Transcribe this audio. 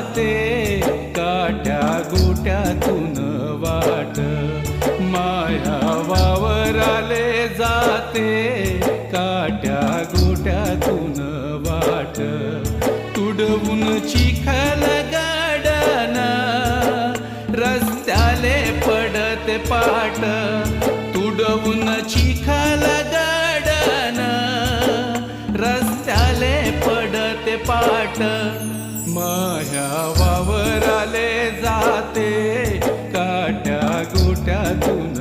जाते काट्या गोट्यातून वाट, माया वावराले जाते काट्या गोट्यातून वाट. तुडवून चिखल गाडन रस्त्याले पडते पाट, तुडवून चिखल गाडन रस्त्याले पडते पाट. माया वावराले जाते काट्या गोट्यातून